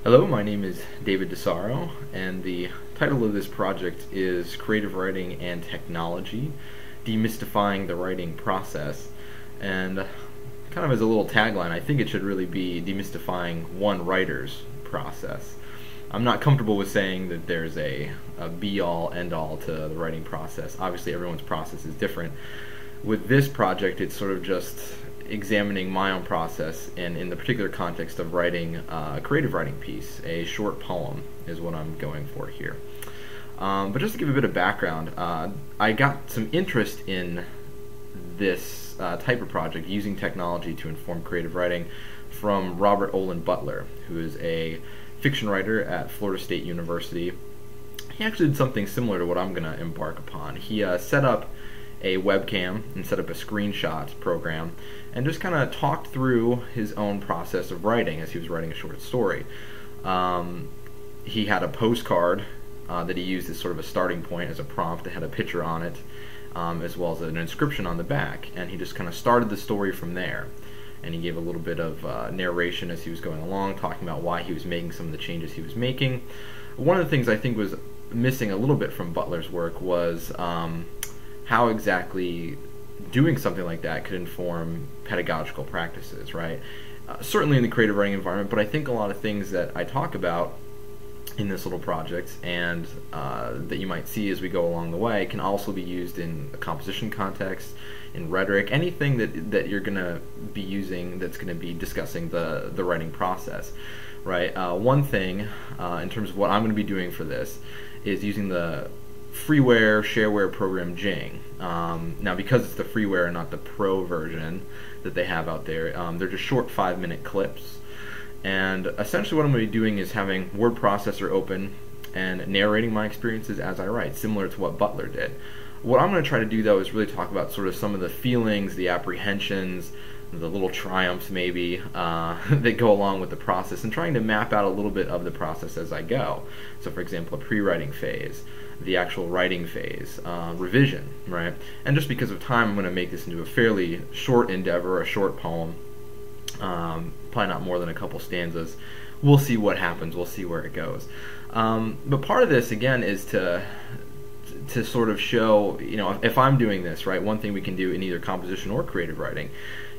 Hello, my name is David DeSaro, and the title of this project is Creative Writing and Technology, Demystifying the Writing Process. And kind of as a little tagline, I think it should really be demystifying one writer's process. I'm not comfortable with saying that there's a be-all, end-all to the writing process. Obviously, everyone's process is different. With this project, it's sort of just examining my own process, and in the particular context of writing a creative writing piece. A short poem is what I'm going for here. But just to give a bit of background, I got some interest in this type of project, using technology to inform creative writing, from Robert Olin Butler, who is a fiction writer at Florida State University. He actually did something similar to what I'm going to embark upon. He set up a webcam and set up a screenshot program and just kind of talked through his own process of writing as he was writing a short story. He had a postcard that he used as sort of a starting point, as a prompt that had a picture on it, as well as an inscription on the back, and he just kind of started the story from there. And he gave a little bit of narration as he was going along, talking about why he was making some of the changes he was making. One of the things I think was missing a little bit from Butler's work was how exactly doing something like that could inform pedagogical practices, right? Certainly in the creative writing environment, but I think a lot of things that I talk about in this little project and that you might see as we go along the way can also be used in a composition context, in rhetoric, anything that you're going to be using that's going to be discussing the writing process, right? One thing in terms of what I'm going to be doing for this is using the freeware shareware program Jing. Now, because it's the freeware and not the pro version that they have out there, they're just short 5-minute clips. And essentially what I'm going to be doing is having word processor open and narrating my experiences as I write, similar to what Butler did. What I'm going to try to do, though, is really talk about sort of some of the feelings, the apprehensions, the little triumphs maybe that go along with the process, and trying to map out a little bit of the process as I go. So for example, a pre-writing phase, the actual writing phase, revision, right? And just because of time, I'm going to make this into a fairly short endeavor, a short poem, probably not more than a couple stanzas. We'll see what happens, we'll see where it goes. But part of this, again, is to sort of show, if I'm doing this, right, one thing we can do in either composition or creative writing,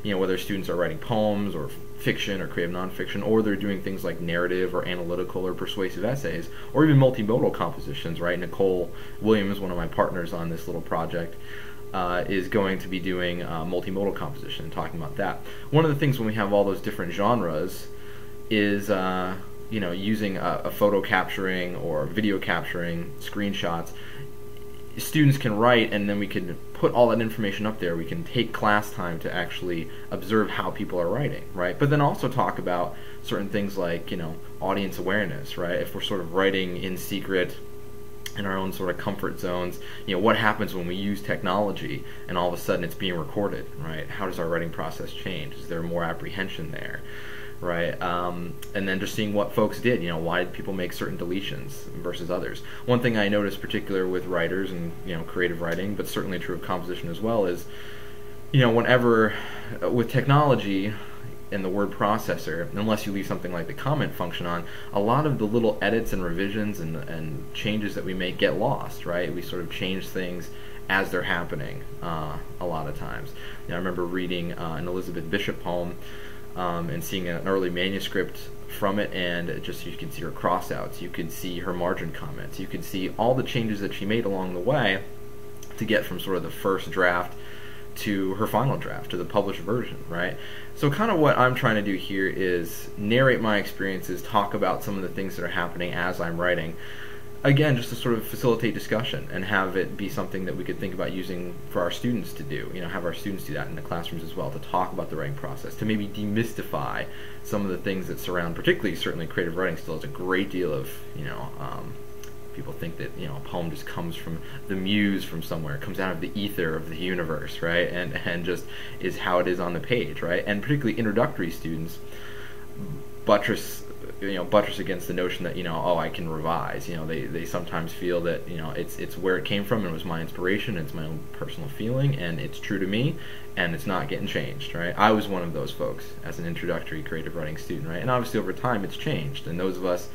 whether students are writing poems or fiction or creative nonfiction, or they're doing things like narrative or analytical or persuasive essays, or even multimodal compositions, right? Nicole Williams, one of my partners on this little project, is going to be doing multimodal composition and talking about that. One of the things when we have all those different genres is using a photo capturing or video capturing screenshots. Students can write, and then we can put all that information up there. We can take class time to actually observe how people are writing, right? But then also talk about certain things like, audience awareness, right? If we're sort of writing in secret in our own sort of comfort zones, what happens when we use technology and all of a sudden it's being recorded, right? How does our writing process change? Is there more apprehension there? Right, and then just seeing what folks did, why did people make certain deletions versus others. One thing I noticed particular with writers and, creative writing, but certainly true of composition as well, is, whenever, with technology and the word processor, unless you leave something like the comment function on, a lot of the little edits and revisions and changes that we make get lost, right? We sort of change things as they're happening a lot of times. I remember reading an Elizabeth Bishop poem, and seeing an early manuscript from it, and you can see her crossouts, you can see her margin comments, you can see all the changes that she made along the way to get from sort of the first draft to her final draft, to the published version, right? So kind of what I'm trying to do here is narrate my experiences, talk about some of the things that are happening as I'm writing, again, just to sort of facilitate discussion and have it be something that we could think about using for our students to do, have our students do that in the classrooms as well, to talk about the writing process, to maybe demystify some of the things that surround, particularly certainly creative writing still has a great deal of, people think that, a poem just comes from the muse from somewhere, it comes out of the ether of the universe, right, and just is how it is on the page, right, and particularly introductory students buttress buttress against the notion that, oh, I can revise. They sometimes feel that, it's where it came from, and it was my inspiration, it's my own personal feeling, and it's true to me, and it's not getting changed, right? I was one of those folks as an introductory creative writing student, right? And obviously over time it's changed, and those of us,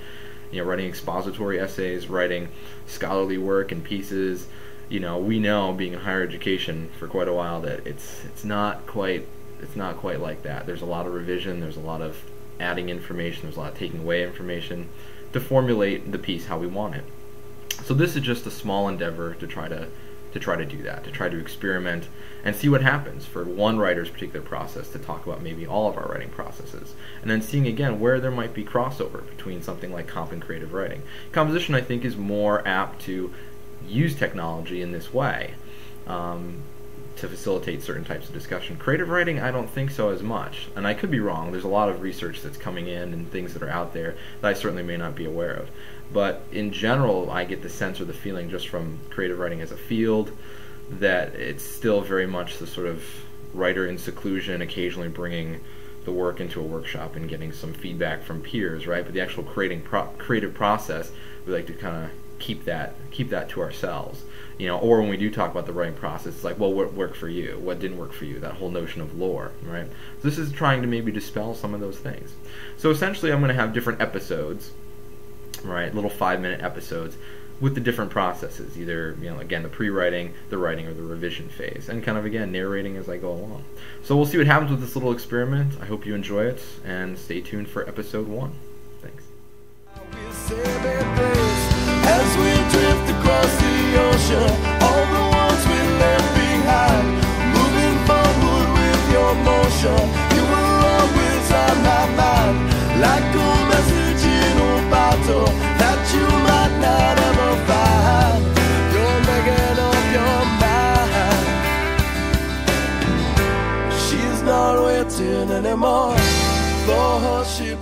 writing expository essays, writing scholarly work and pieces, we know, being in higher education for quite a while, that it's not quite like that. There's a lot of revision, there's a lot of adding information, there's a lot of taking away information to formulate the piece how we want it. So this is just a small endeavor to try to do that, to try to experiment and see what happens for one writer's particular process, to talk about maybe all of our writing processes, and then seeing again where there might be crossover between something like comp and creative writing. Composition, I think, is more apt to use technology in this way to facilitate certain types of discussion. Creative writing, I don't think so as much, and I could be wrong. There's a lot of research that's coming in and things that are out there that I certainly may not be aware of. But in general, I get the sense or the feeling just from creative writing as a field that it's still very much the sort of writer in seclusion, occasionally bringing the work into a workshop and getting some feedback from peers, right? But the actual creative process, we like to kind of keep that to ourselves. Or when we do talk about the writing process, it's like, well, what worked for you? What didn't work for you? That whole notion of lore, right? So this is trying to maybe dispel some of those things. So essentially, I'm going to have different episodes, right? Little 5-minute episodes with the different processes, either, again, the pre-writing, the writing, or the revision phase, and kind of, again, narrating as I go along. So we'll see what happens with this little experiment. I hope you enjoy it, and stay tuned for episode 1. Thanks. As we drift across the ocean, all the ones we left behind, moving forward with your motion, you were always on my mind, like a message in a bottle that you might not ever find. You're making up your mind. She's not waiting anymore for her ship